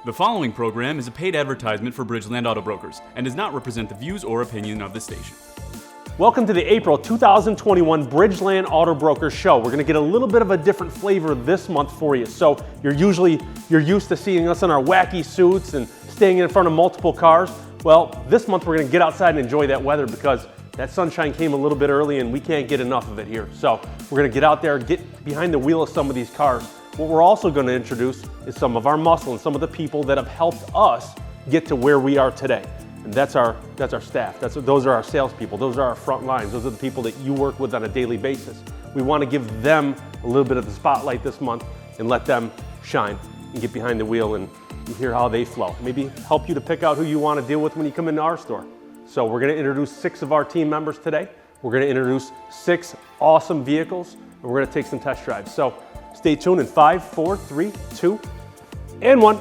The following program is a paid advertisement for Bridgeland Auto Brokers and does not represent the views or opinion of the station. Welcome to the April 2021 Bridgeland Auto Brokers show. We're going to get a little bit of a different flavor this month for you. So you're used to seeing us in our wacky suits and staying in front of multiple cars. Well, this month we're going to get outside and enjoy that weather because that sunshine came a little bit early and we can't get enough of it here. So we're going to get out there, get behind the wheel of some of these cars. What we're also going to introduce is some of our muscle and some of the people that have helped us get to where we are today. And that's our staff. Those are our salespeople. Those are our front lines. Those are the people that you work with on a daily basis. We want to give them a little bit of the spotlight this month and let them shine and get behind the wheel and hear how they flow. Maybe help you to pick out who you want to deal with when you come into our store. So we're going to introduce 6 of our team members today. We're going to introduce 6 awesome vehicles, and we're going to take some test drives. So stay tuned in 5, 4, 3, 2, and 1.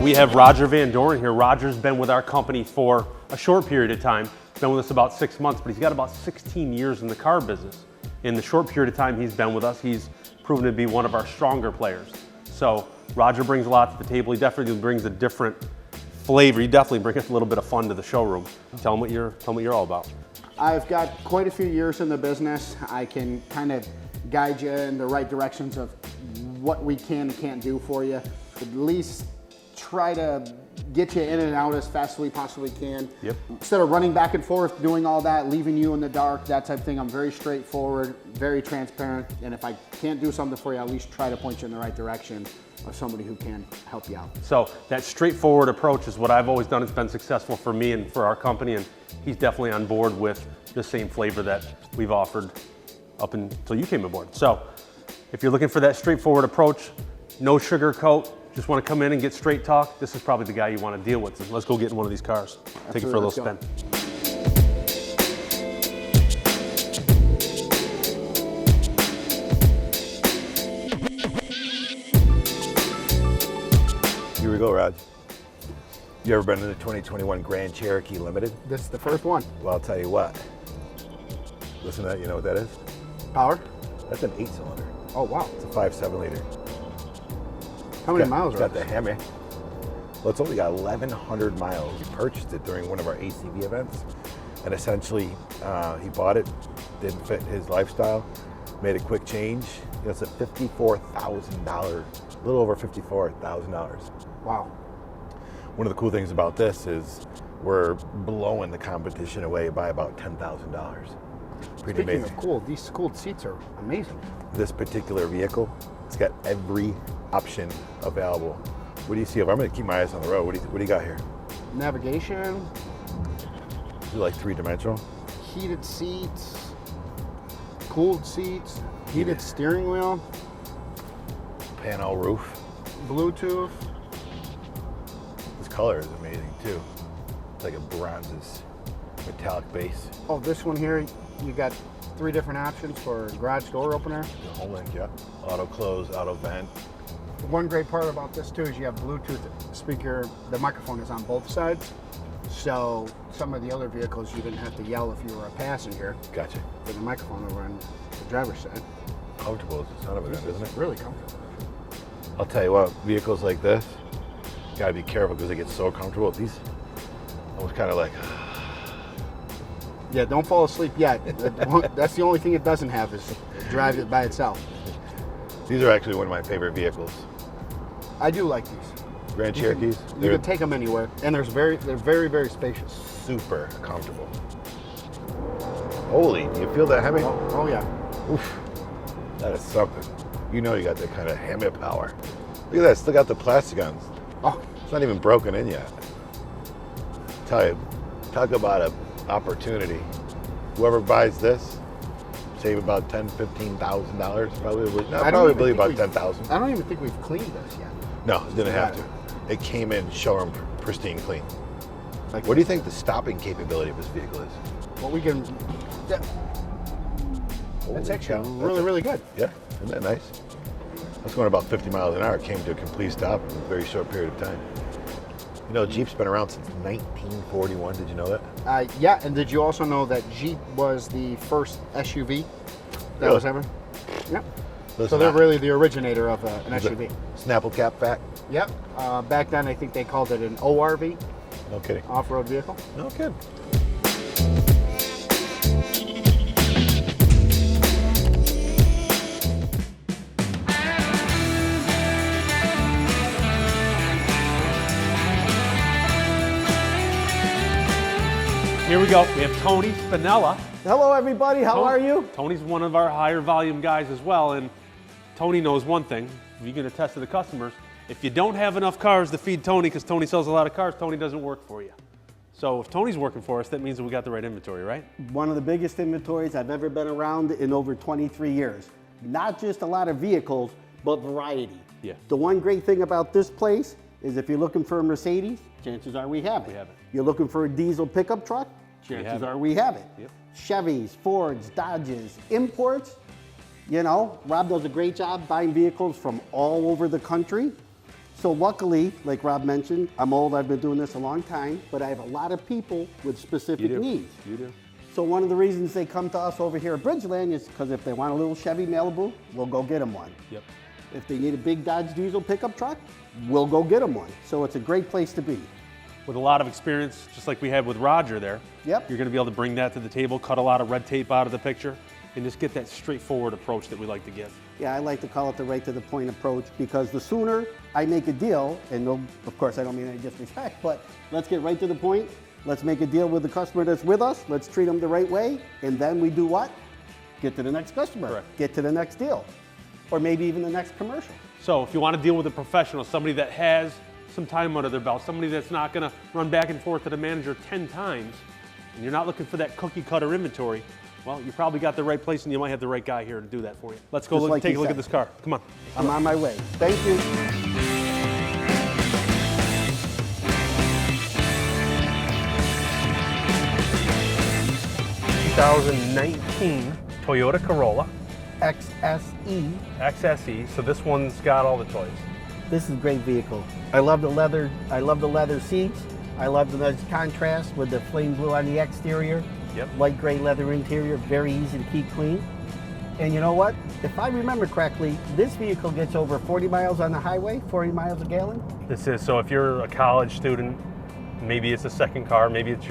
We have Roger Van Doren here. Roger's been with our company for a short period of time. He's been with us about 6 months, but he's got about 16 years in the car business. In the short period of time he's been with us, he's proven to be one of our stronger players. So Roger brings a lot to the table. He definitely brings a different flavor. You definitely bring a little bit of fun to the showroom. Tell them what you're all about. I've got quite a few years in the business. I can kind of guide you in the right directions of what we can and can't do for you. At least try to get you in and out as fast as we possibly can. Yep. Instead of running back and forth, doing all that, leaving you in the dark, that type of thing, I'm very straightforward, very transparent, and if I can't do something for you, I'll at least try to point you in the right direction of somebody who can help you out. So that straightforward approach is what I've always done. It's been successful for me and for our company, and he's definitely on board with the same flavor that we've offered up until you came aboard. So if you're looking for that straightforward approach, no sugar coat, just want to come in and get straight talk, this is probably the guy you want to deal with. So let's go get in one of these cars. Absolutely. Take it for a little spin. Here we go, Raj. You ever been in the 2021 Grand Cherokee Limited? This is the first one. Well, I'll tell you what. Listen to that, you know what that is? Power? That's an 8-cylinder. Oh, wow. It's a 5.7 liter. How many miles, It's Rob? got the Hemi. Well, it's only got 1,100 miles. He purchased it during one of our ACV events, and essentially he bought it, didn't fit his lifestyle, made a quick change. You know, it's a $54,000, a little over $54,000. Wow. One of the cool things about this is we're blowing the competition away by about $10,000. Pretty Speaking amazing. of cool, these cooled seats are amazing. This particular vehicle, it's got every option available. What do you see? I'm going to keep my eyes on the road. What do you got here? Navigation, Is it like 3-dimensional? heated seats, cooled seats, heated steering wheel, Panel roof. Bluetooth. This color is amazing too. It's like a bronze metallic base. Oh, this one here, you got 3 different options for garage door opener. The whole link, yeah. Auto close, auto vent. One great part about this too is you have Bluetooth speaker. The microphone is on both sides. So some of the other vehicles you didn't have to yell if you were a passenger. Gotcha. With the microphone over on the driver's side. Comfortable as the son of a gun, isn't it? Really comfortable. I'll tell you what, vehicles like this, you gotta be careful because they get so comfortable. These, I was kind of like, Yeah, don't fall asleep yet. That's the only thing it doesn't have is drive it by itself. these are actually one of my favorite vehicles. I do like these. Grand Cherokees, You they're can take them anywhere, and they're very, very spacious. super comfortable. Holy, do you feel that Hemi? Oh yeah. Oof, that is something. You know you got that kind of Hemi power. Look at that, still got the plastic on. Oh, It's not even broken in yet. Tell you, talk about an opportunity. Whoever buys this, save about $10,000-$15,000, probably. No, probably about $10,000. I don't even think we've cleaned this yet. No, it didn't have to. It came in showroom pristine clean. Like, what do you think the stopping capability of this vehicle is? Well, we can. That's Holy actually cow, really, that's really good. Yeah, isn't that nice? I was going about 50 miles an hour, came to a complete stop in a very short period of time. You know, Jeep's been around since 1941, did you know that? Yeah, and did you also know that Jeep was the first SUV that was ever? Yep. So they're really the originator of an SUV. Snapple cap back? Yep. Back then, I think they called it an ORV, No kidding. off-road vehicle. No kidding. Here we go. We have Tony Spinella. Hello, everybody. How are you? Tony's one of our higher volume guys as well, and Tony knows one thing. You can attest to the customers. If you don't have enough cars to feed Tony, because Tony sells a lot of cars, Tony doesn't work for you. So if Tony's working for us, that means that we got the right inventory, right? One of the biggest inventories I've ever been around in over 23 years. Not just a lot of vehicles, but variety. Yeah. The one great thing about this place is if you're looking for a Mercedes, chances are we have it. We have it. You're looking for a diesel pickup truck, chances are we have it. Yep. Chevys, Fords, Dodges, imports. You know, Rob does a great job buying vehicles from all over the country. So luckily, like Rob mentioned, I'm old, I've been doing this a long time, but I have a lot of people with specific needs. You do. So one of the reasons they come to us over here at Bridgeland is because if they want a little Chevy Malibu, we'll go get them one. Yep. If they need a big Dodge diesel pickup truck, we'll go get them one. So it's a great place to be. With a lot of experience, just like we had with Roger there. Yep. You're going to be able to bring that to the table, cut a lot of red tape out of the picture, and just get that straightforward approach that we like to give. Yeah, I like to call it the right to the point approach because the sooner I make a deal, and of course I don't mean any disrespect, but let's get right to the point. Let's make a deal with the customer that's with us. Let's treat them the right way. And then we do what? Get to the next customer. Correct. Get to the next deal. Or maybe even the next commercial. So if you want to deal with a professional, somebody that has some time under their belt, somebody that's not going to run back and forth to the manager 10 times, and you're not looking for that cookie cutter inventory, well, you probably got the right place and you might have the right guy here to do that for you. Let's go Just like take you a look said. at this car. Come on. I'm on my way. Thank you. 2019 Toyota Corolla XSE. XSE. So this one's got all the toys. This is a great vehicle. I love the leather. I love the leather seats. I love the nice contrast with the flame blue on the exterior. Yep. Light gray leather interior, very easy to keep clean. And you know what? If I remember correctly, this vehicle gets over 40 miles on the highway, 40 miles a gallon. This is, so if you're a college student, maybe it's a second car, maybe it's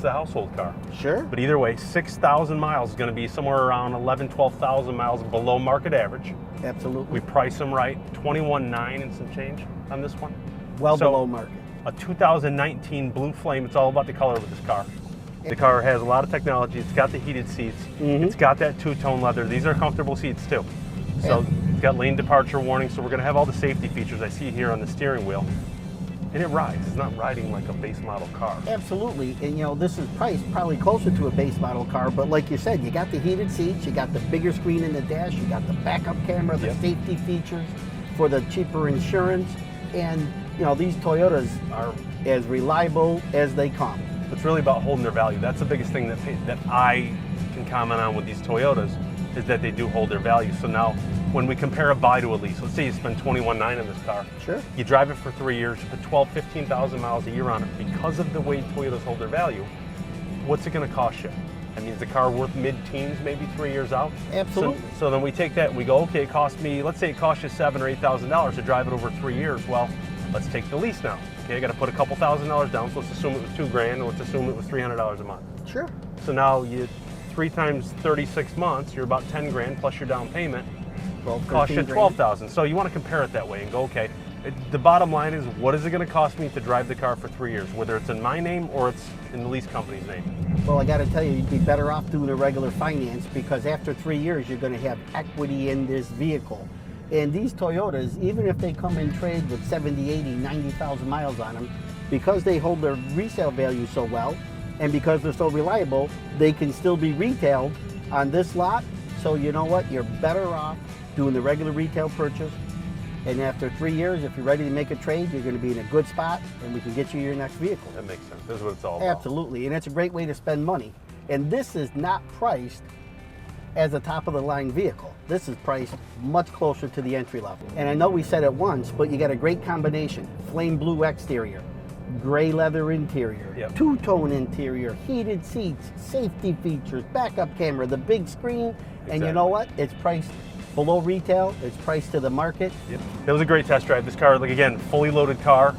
the household car. Sure. But either way, 6,000 miles is going to be somewhere around 12,000 miles below market average. Absolutely. We price them right, 21.9 and some change on this one. Well So, below market. A 2019 Blue Flame, it's all about the color with this car. The car has a lot of technology, it's got the heated seats, it's got that two-tone leather. These are comfortable seats too. So it's got lane departure warning, so we're gonna have all the safety features I see here on the steering wheel. And it rides, it's not riding like a base model car. Absolutely, and you know, this is priced probably closer to a base model car, but like you said, you got the heated seats, you got the bigger screen in the dash, you got the backup camera, the safety features for the cheaper insurance, and you know, these Toyotas are as reliable as they come. It's really about holding their value. That's the biggest thing that I can comment on with these Toyotas, is that they do hold their value. So now, when we compare a buy to a lease, let's say you spend $21,900 on this car. Sure. You drive it for 3 years, you put 15,000 miles a year on it. Because of the way Toyotas hold their value, what's it going to cost you? I mean, is the car worth mid-teens, maybe 3 years out? Absolutely. So then we take that and we go, okay, it cost me, let's say it cost you $7,000 or $8,000 to drive it over 3 years. Well, let's take the lease now. Okay, I got to put a couple $1,000s down. So let's assume it was $2,000, and let's assume it was $300 a month. Sure. So now 3 times 36 months, you're about $10,000 plus your down payment. Cost you $12,000. So you want to compare it that way and go, okay, the bottom line is, what is it going to cost me to drive the car for 3 years, whether it's in my name or it's in the lease company's name? Well, I got to tell you, you'd be better off doing a regular finance because after 3 years, you're going to have equity in this vehicle. And these Toyotas, even if they come in trade with 70, 80, 90,000 miles on them, because they hold their resale value so well, and because they're so reliable, they can still be retailed on this lot. So you know what? You're better off doing the regular retail purchase. And after 3 years, if you're ready to make a trade, you're going to be in a good spot, and we can get you your next vehicle. That makes sense. This is what it's all about. Absolutely, and it's a great way to spend money. And this is not priced as a top-of-the-line vehicle. This is priced much closer to the entry level. And I know we said it once, but you got a great combination. Flame blue exterior, Gray leather interior, Yep. two-tone interior, heated seats, safety features, backup camera, the big screen, and you know what? It's priced below retail. It's priced to the market. Yep. It was a great test drive. This car, like again, fully loaded car,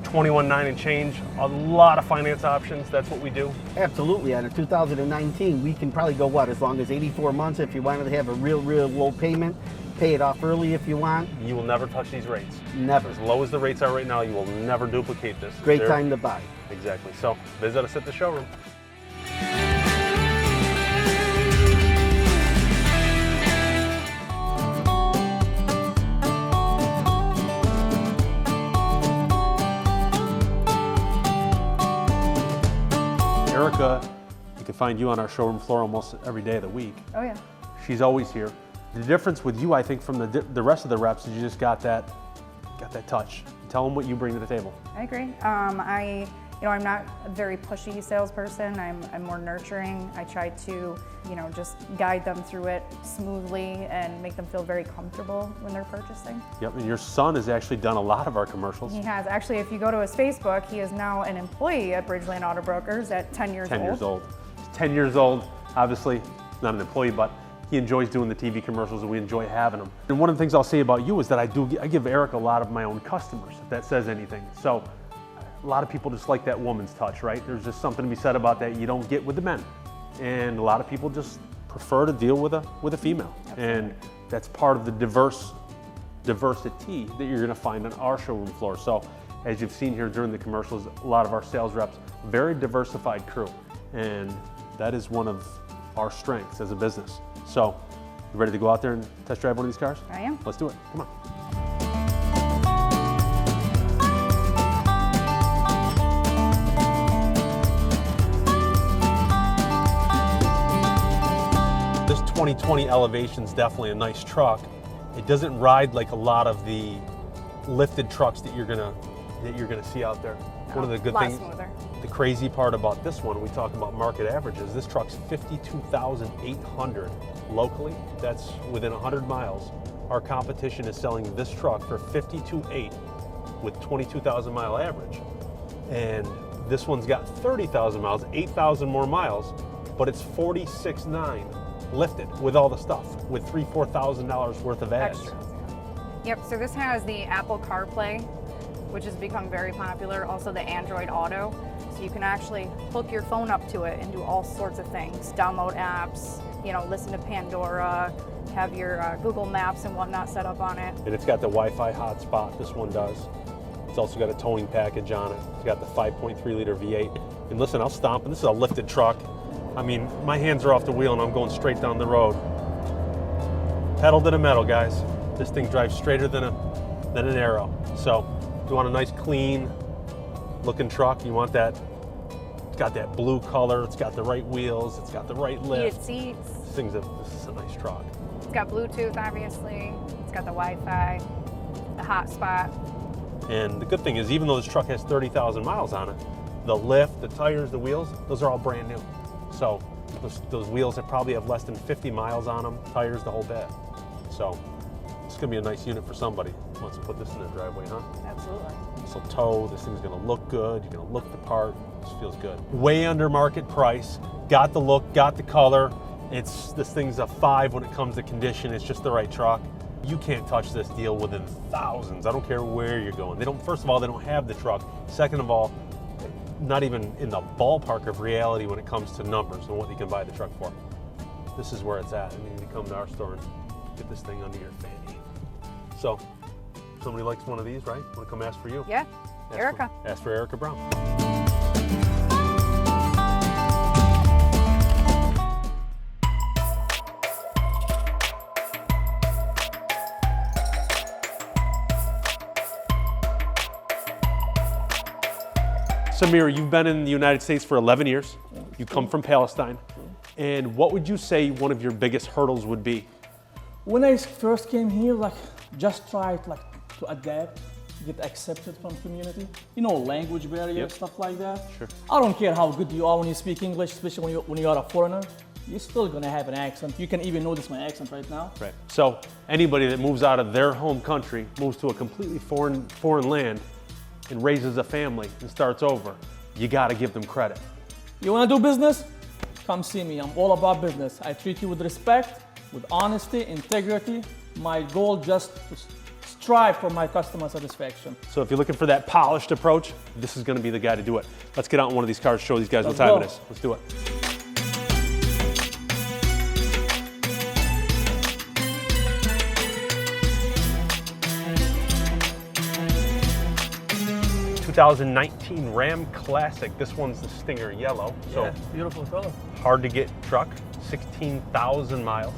21.9 and change, a lot of finance options. That's what we do. Absolutely. On a 2019, we can probably go, what, as long as 84 months if you wanted to have a real low payment. Pay it off early if you want. You will never touch these rates. Never. As low as the rates are right now, you will never duplicate this. Great time to buy. Exactly. So visit us at the showroom. Erica, you can find you on our showroom floor almost every day of the week. Oh yeah. She's always here. The difference with you, I think, from the rest of the reps is you just got that touch. Tell them what you bring to the table. I agree. I'm not a very pushy salesperson. I'm more nurturing. I try to, just guide them through it smoothly and make them feel very comfortable when they're purchasing. Yep, and your son has actually done a lot of our commercials. He has. Actually, if you go to his Facebook, he is now an employee at Bridgeland Auto Brokers at 10 years old. 10 years old. He's 10 years old, obviously not an employee, but he enjoys doing the TV commercials and we enjoy having them. And one of the things I'll say about you is that I give Eric a lot of my own customers, if that says anything. So a lot of people just like that woman's touch, right? There's just something to be said about that you don't get with the men. And a lot of people just prefer to deal with a female. Absolutely. And that's part of the diversity that you're gonna find on our showroom floor. So as you've seen here during the commercials, a lot of our sales reps, very diversified crew. And that is one of our strengths as a business. So, you ready to go out there and test drive one of these cars? I am. Let's do it, come on. This 2020 Elevation's definitely a nice truck. It doesn't ride like a lot of the lifted trucks that you're gonna see out there. One of the good things, Smoother. the crazy part about this one, we talk about market averages, this truck's 52,800 locally. That's within 100 miles. Our competition is selling this truck for 52.8 with 22,000 mile average. And this one's got 30,000 miles, 8,000 more miles, but it's 46.9 lifted with all the stuff, with $4,000 worth of ads. Extras. Yeah. Yep, so this has the Apple CarPlay, which has become very popular. Also the Android Auto. So you can actually hook your phone up to it and do all sorts of things. Download apps, listen to Pandora, have your Google Maps and whatnot set up on it. And it's got the Wi-Fi hotspot, this one does. It's also got a towing package on it. It's got the 5.3 liter V8. And listen, I'll stomp, and this is a lifted truck. I mean, my hands are off the wheel and I'm going straight down the road. Pedal to the metal, guys. This thing drives straighter than an arrow. So, if you want a nice, clean looking truck, you want that, it's got that blue color, it's got the right wheels, it's got the right lift. Heated seats. This is a nice truck. It's got Bluetooth, obviously. It's got the Wi-Fi, the hotspot. And the good thing is, even though this truck has 30,000 miles on it, the lift, the tires, the wheels, those are all brand new. So those wheels that probably have less than 50 miles on them, tires, the whole bit. So it's gonna be a nice unit for somebody who wants to put this in their driveway, huh? Absolutely. This will tow, this thing's gonna look good, you're gonna look the part, this feels good. Way under market price, got the look, got the color. This thing's a 5 when it comes to condition, it's just the right truck. You can't touch this deal within thousands. I don't care where you're going. First of all, they don't have the truck. Second of all, not even in the ballpark of reality when it comes to numbers and what you can buy the truck for. This is where it's at. I mean, you come to our store and get this thing under your fanny. So, somebody likes one of these, right? Want to come ask for you? Yeah, Erica. Ask for Erica Brown. Samir, you've been in the United States for 11 years. You come from Palestine. And what would you say one of your biggest hurdles would be? When I first came here, just tried to adapt, get accepted from community. Language barrier, stuff like that. Sure. I don't care how good you are when you speak English, especially when you are a foreigner. You're still gonna have an accent. You can even notice my accent right now. Right. So anybody that moves out of their home country, moves to a completely foreign land, and raises a family and starts over, you gotta give them credit. You wanna do business? Come see me. I'm all about business. I treat you with respect, with honesty, integrity. My goal just to strive for my customer satisfaction. So if you're looking for that polished approach, this is gonna be the guy to do it. Let's get out in one of these cars, show these guys Let's what time go. it is. Let's do it. ...2019 Ram Classic. This one's the Stinger Yellow. So Yeah, beautiful color. hard to get truck, 16,000 miles.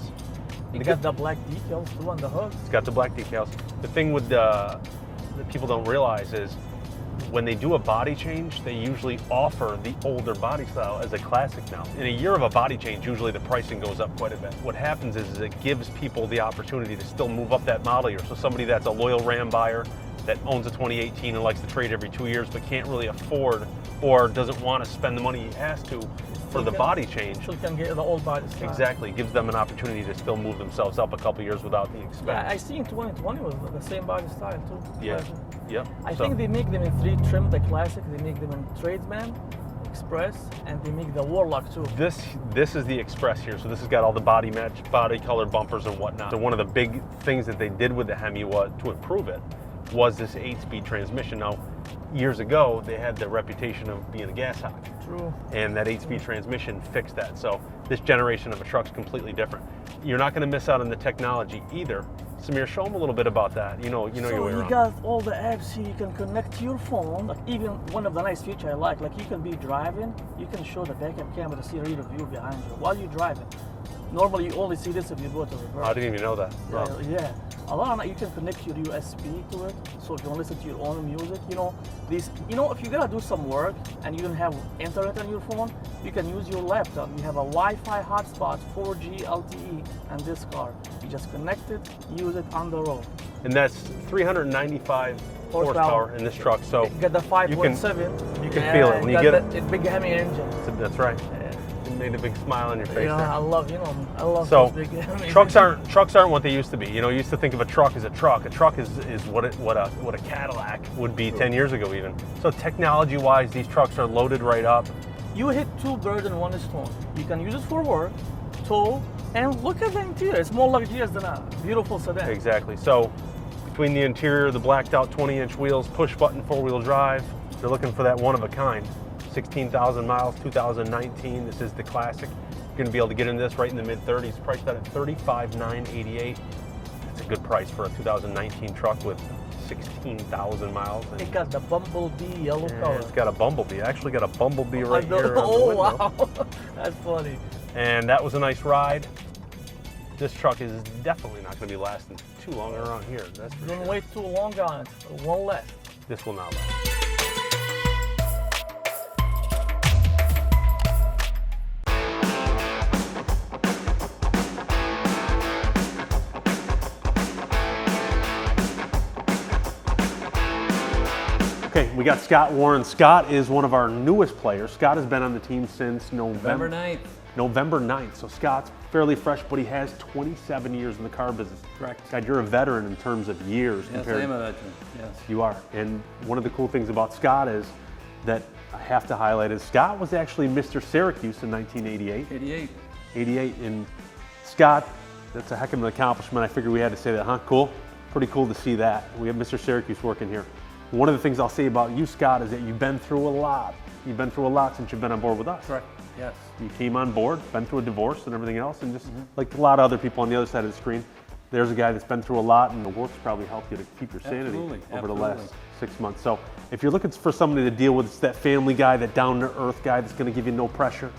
You got the black decals too on the hood. It's got the black decals. The thing with that people don't realize is when they do a body change, they usually offer the older body style as a classic now. In a year of a body change, usually the pricing goes up quite a bit. What happens is it gives people the opportunity to still move up that model year. So somebody that's a loyal Ram buyer that owns a 2018 and likes to trade every 2 years but can't really afford or doesn't want to spend the money he has to for the body change. So you can get the old body style. Exactly, gives them an opportunity to still move themselves up a couple years without the expense. Yeah, I see in 2020 was the same body style too. Yeah. Yep. I So- think they make them in 3 trim, the classic. They make them in Tradesman, Express, and they make the Warlock too. This is the Express here, so this has got all the body match, body color bumpers and whatnot. So one of the big things that they did with the Hemi was to improve it was this 8-speed transmission. Now, years ago, they had the reputation of being a gas hog. True. And that 8-speed transmission fixed that. So this generation of a truck's completely different. You're not going to miss out on the technology either. Samir, show them a little bit about that. You know your way So around. you got all the apps here. You can connect to your phone. Like even one of the nice features I like you can be driving, you can show the backup camera to see a rear view behind you while you're driving. Normally you only see this if you go to reverse. I didn't even know that. Wow. Yeah. A lot of that you can connect your USB to it, so if you want to listen to your own music, if you gotta do some work and you don't have internet on your phone, you can use your laptop. You have a Wi-Fi hotspot, 4G LTE, and this car. You just connect it, use it on the road. And that's 395 horsepower in this truck. So You get the 5.7. you can feel it when you get it. It's big Hemi engine. That's right. It made a big smile on your face Yeah, there. I love So those big Hemi trucks engines. aren't what they used to be. You used to think of a truck as a truck. A truck is what a Cadillac would be 10 years ago even. So technology-wise, these trucks are loaded right up. You hit 2 birds in 1 stone. You can use it for work, tow, and look at the interior. It's more luxurious than a beautiful sedan. Exactly. So between the interior, the blacked out 20-inch wheels, push button 4-wheel drive, they're looking for that one of a kind. 16,000 miles, 2019. This is the classic. You're going to be able to get into this right in the mid-30s, priced out at $35,988. That's a good price for a 2019 truck with 16,000 miles. And It got the bumblebee yellow color. it's got a bumblebee. I actually got a bumblebee right here on the Oh window. wow, that's funny. And that was a nice ride. This truck is definitely not going to be lasting too long around here. That's for Don't sure. wait too long on it. One less. This will not last. Okay, we got Scott Warren. Scott is one of our newest players. Scott has been on the team since November 9th. November 9th. So Scott's fairly fresh, but he has 27 years in the car business. Correct. God, you're a veteran in terms of years. Yes, I am a veteran. Yes. You are. And one of the cool things about Scott is that I have to highlight is Scott was actually Mr. Syracuse in 1988. 88. 88. And Scott, that's a heck of an accomplishment. I figured we had to say that, huh? Cool? Pretty cool to see that. We have Mr. Syracuse working here. One of the things I'll say about you, Scott, is that you've been through a lot. You've been through a lot since you've been on board with us. Correct. Yes. You came on board, been through a divorce and everything else, and just like a lot of other people on the other side of the screen, there's a guy that's been through a lot, and the work's probably helped you to keep your sanity over the last 6 months. So if you're looking for somebody to deal with, it's that family guy, that down-to-earth guy that's going to give you no pressure,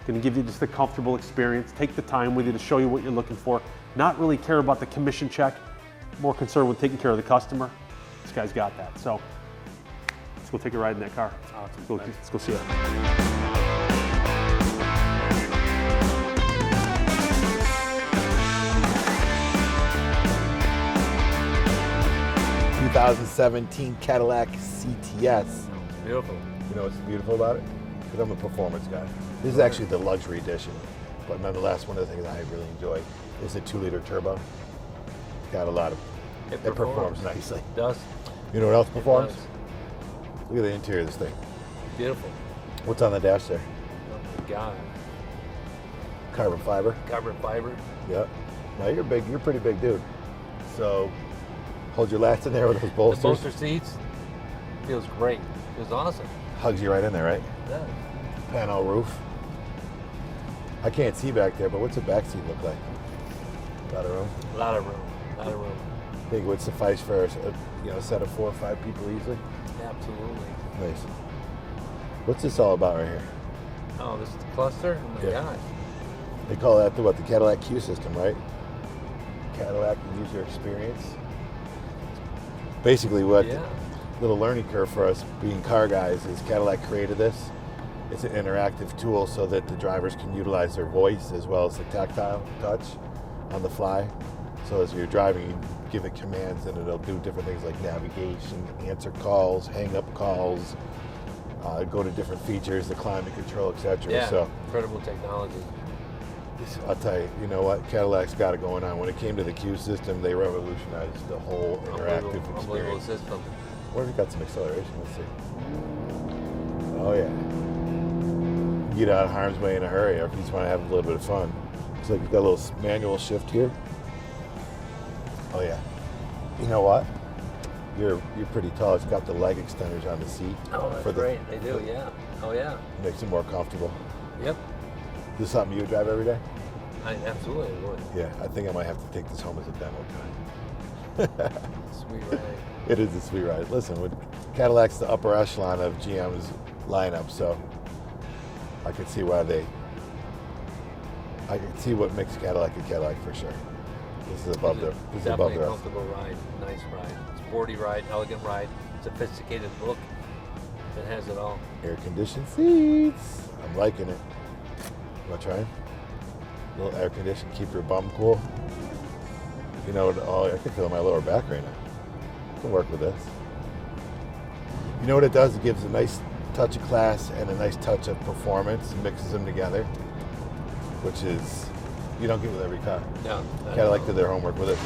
going to give you just a comfortable experience, take the time with you to show you what you're looking for, not really care about the commission check, more concerned with taking care of the customer. This guy's got that. So let's go take a ride in that car. Awesome. Let's go see it. 2017 Cadillac CTS. Beautiful. You know what's beautiful about it? Because I'm a performance guy. This is actually the luxury edition, but nonetheless, one of the things I really enjoy is the 2-liter turbo. Got a lot of, it performs nicely. It does. You know what else performs? It Look at the interior of this thing. Beautiful. What's on the dash there? Oh my God. Carbon fiber. Carbon fiber. Yep. Now you're big. You're a pretty big dude. So hold your lats in there with those The bolsters. bolster seats. Feels great. Feels awesome. Hugs you right in there, right? It does. Panel roof. I can't see back there, but what's the back seat look like? A lot of room. A lot of room. A lot of room. I think it would suffice for a set of 4 or 5 people easily. Absolutely. Nice. What's this all about right here? Oh, this is the cluster? Oh my Yeah. gosh. They call that the Cadillac Q system, right? Cadillac user experience. Basically what Yeah. little learning curve for us being car guys is Cadillac created this. It's an interactive tool so that the drivers can utilize their voice as well as the tactile touch on the fly. So as you're driving, you give it commands and it'll do different things like navigation, answer calls, hang up calls, go to different features, the climate control, etc. Yeah. So Incredible technology. I'll tell you, you know what? Cadillac's got it going on. When it came to the Q system, they revolutionized the whole interactive Unbelievable experience. system. What if you got some acceleration? Let's see. Oh yeah. Get out of harm's way in a hurry if you just want to have a little bit of fun. Looks like you've got a little manual shift here. Oh yeah. You know what? You're pretty tall. It's got the leg extenders on the seat. Oh, that's great. They do, yeah. Oh, yeah. Makes it more comfortable. Yep. This is something you would drive every day? I absolutely would. Yeah, I think I might have to take this home as a demo car. Sweet ride. It is a sweet ride. Listen, Cadillac's the upper echelon of GM's lineup, so I could see why I could see what makes Cadillac a Cadillac for sure. This is above the Definitely a rest. comfortable ride. Nice ride. Sporty ride, elegant ride, sophisticated look. It has it all. Air conditioned seats. I'm liking it. Want to try it? A little air conditioned, keep your bum cool. You know, I can feel my lower back right now. I can work with this. You know what it does? It gives a nice touch of class and a nice touch of performance, mixes them together, which is, you don't get with every car. No. Cadillac did their homework with it.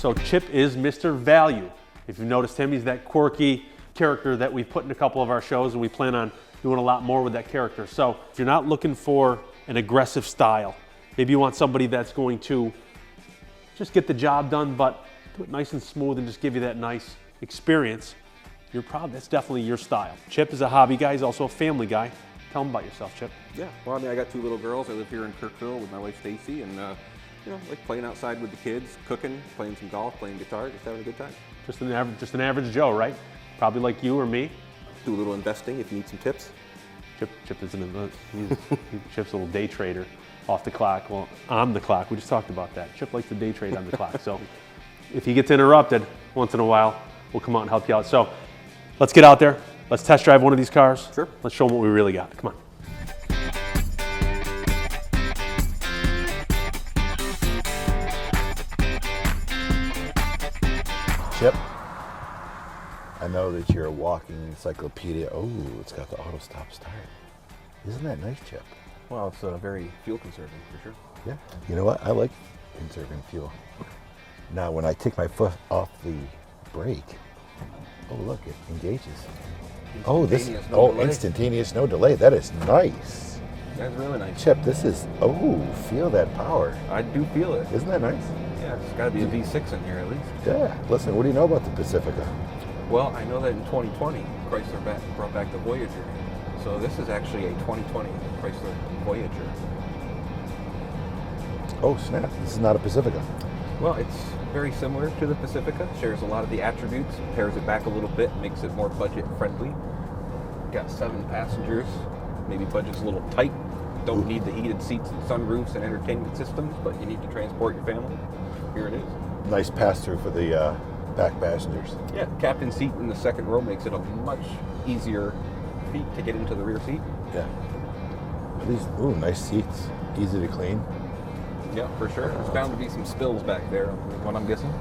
So Chip is Mr. Value. If you've noticed him, he's that quirky character that we've put in a couple of our shows, and we plan on doing a lot more with that character. So if you're not looking for an aggressive style, maybe you want somebody that's going to just get the job done, but do it nice and smooth and just give you that nice experience, that's definitely your style. Chip is a hobby guy. He's also a family guy. Tell him about yourself, Chip. Yeah, well, I mean, I got 2 little girls. I live here in Kirkville with my wife Stacy, and like playing outside with the kids, cooking, playing some golf, playing guitar, just having a good time. Just an average Joe, right? Probably like you or me. Do a little investing if you need some tips. Chip isn't Chip's a little day trader off the clock. Well, on the clock. We just talked about that. Chip likes to day trade on the clock. So if he gets interrupted once in a while, we'll come out and help you out. So let's get out there. Let's test drive one of these cars. Sure. Let's show them what we really got. Come on. Chip, I know that you're a walking encyclopedia. Oh, it's got the auto stop start. Isn't that nice, Chip? Well, it's very fuel conserving for sure. Yeah. You know what? I like conserving fuel. Now, when I take my foot off the brake, oh look, it engages. Instantaneous, no delay. That is nice. That's really nice. Chip, this is, feel that power. I do feel it. Isn't that nice? Yeah, it's got to be a V6 in here at least. Yeah. Listen, what do you know about the Pacifica? Well, I know that in 2020, Chrysler brought back the Voyager. So this is actually a 2020 Chrysler Voyager. Oh, snap. This is not a Pacifica. Well, it's very similar to the Pacifica, shares a lot of the attributes, pares it back a little bit, makes it more budget friendly. Got 7 passengers, maybe budget's a little tight. Don't need the heated seats and sunroofs and entertainment systems, but you need to transport your family. Here it is. Nice pass-through for the back passengers. Yeah, captain seat in the second row makes it a much easier feat to get into the rear seat. Yeah. These, nice seats, easy to clean. Yeah, for sure. There's bound to be some spills back there, what I'm guessing.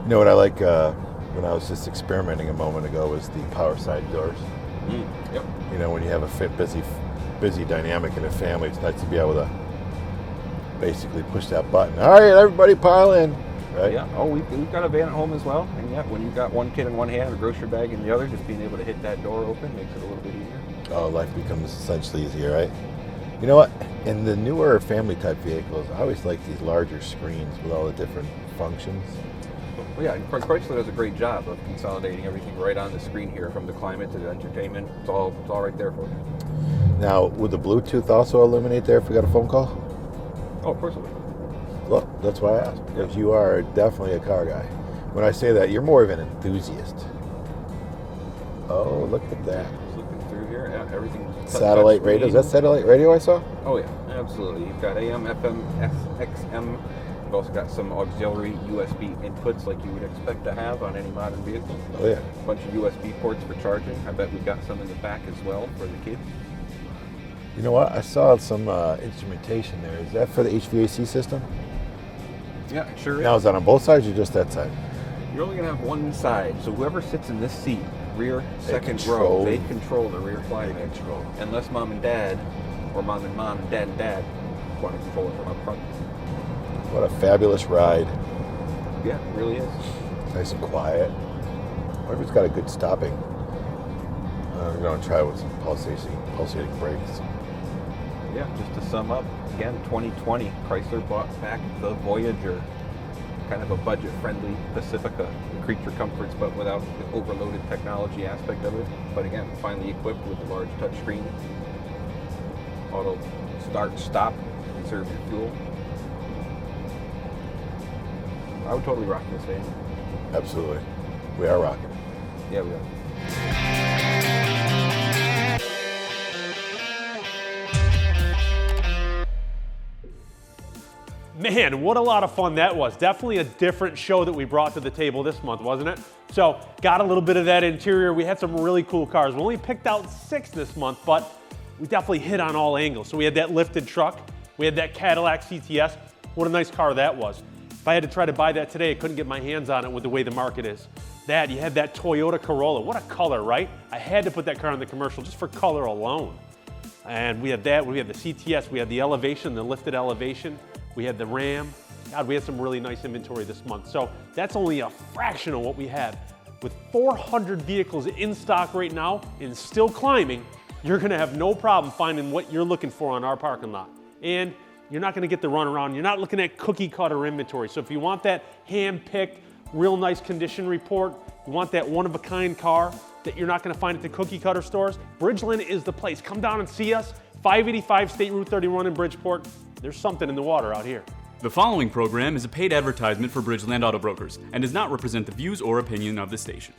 You know what I like when I was just experimenting a moment ago was the power side doors. Yep. You know, when you have a busy dynamic in a family, it's nice to be able to basically push that button. All right, everybody pile in, right? Yeah. Oh, we've got a van at home as well. And yeah, when you've got one kid in one hand, a grocery bag in the other, just being able to hit that door open makes it a little bit easier. Oh, life becomes essentially easier, right? You know what? In the newer family type vehicles, I always like these larger screens with all the different functions. Well, yeah, Chrysler does a great job of consolidating everything right on the screen here, from the climate to the entertainment. It's all right there for you. Now, would the Bluetooth also illuminate there if we got a phone call? Oh, of course it will. Look, that's why I asked, because you are definitely a car guy. When I say that, you're more of an enthusiast. Oh, look at that. Just looking through here, yeah, everything's Satellite radio. Is that satellite radio I saw? Oh yeah, absolutely. You've got AM, FM, XM. You've also got some auxiliary USB inputs like you would expect to have on any modern vehicle. Oh yeah. A bunch of USB ports for charging. I bet we've got some in the back as well for the kids. You know what? I saw some instrumentation there. Is that for the HVAC system? Yeah, it sure is. Now, is that on both sides or just that side? You're only going to have one side, so whoever sits in this seat, rear, second control- row, they control the rear climate. control. Unless mom and dad, or mom and dad want to control it from up front. What a fabulous ride. Yeah, it really is. Nice and quiet. I wonder if it's got a good stopping. We're going to try with some pulsating brakes. Yeah, just to sum up, again, 2020, Chrysler bought back the Voyager. Kind of a budget-friendly Pacifica, creature comforts, but without the overloaded technology aspect of it. But again, finally equipped with a large touchscreen, auto start, stop, conserve your fuel. I would totally rock this van. Absolutely. We are rocking. Yeah, we are. Man, what a lot of fun that was. Definitely a different show that we brought to the table this month, wasn't it? So, got a little bit of that interior. We had some really cool cars. We only picked out 6 this month, but we definitely hit on all angles. So we had that lifted truck. We had that Cadillac CTS. What a nice car that was. If I had to try to buy that today, I couldn't get my hands on it with the way the market is. You had that Toyota Corolla. What a color, right? I had to put that car in the commercial just for color alone. And we had that. We had the CTS. We had the Elevation, the lifted Elevation. We had the Ram. God, we had some really nice inventory this month. So that's only a fraction of what we had. With 400 vehicles in stock right now and still climbing, you're gonna have no problem finding what you're looking for on our parking lot. And you're not gonna get the runaround. You're not looking at cookie cutter inventory. So if you want that hand-picked, real nice condition report, you want that one-of-a-kind car that you're not gonna find at the cookie cutter stores, Bridgeland is the place. Come down and see us. 585 State Route 31 in Bridgeport. There's something in the water out here. The following program is a paid advertisement for Bridgeland Auto Brokers and does not represent the views or opinion of the station.